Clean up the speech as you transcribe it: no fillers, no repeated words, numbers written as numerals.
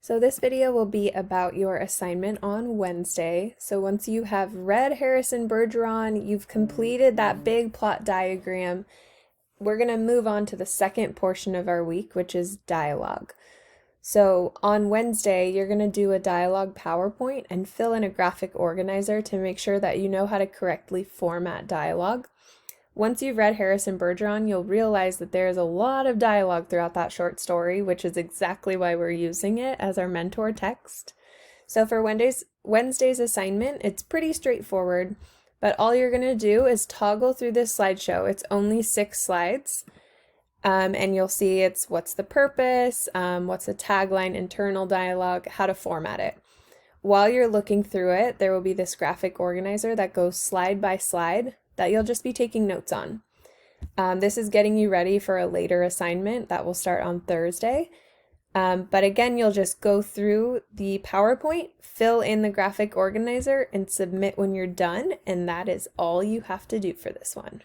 So this video will be about your assignment on Wednesday. So once you have read Harrison Bergeron, you've completed that big plot diagram, we're going to move on to the second portion of our week, which is dialogue. So on Wednesday, you're going to do a dialogue PowerPoint and fill in a graphic organizer to make sure that you know how to correctly format dialogue. Once you've read Harrison Bergeron, you'll realize that there is a lot of dialogue throughout that short story, which is exactly why we're using it as our mentor text. So for Wednesday's assignment, it's pretty straightforward, but all you're going to do is toggle through this slideshow. It's only 6 slides, and you'll see it's what's the purpose, what's the tagline, internal dialogue, how to format it. While you're looking through it, there will be this graphic organizer that goes slide by slide that you'll just be taking notes on. This is getting you ready for a later assignment that will start on Thursday. But again, you'll just go through the PowerPoint, fill in the graphic organizer, and submit when you're done. And that is all you have to do for this one.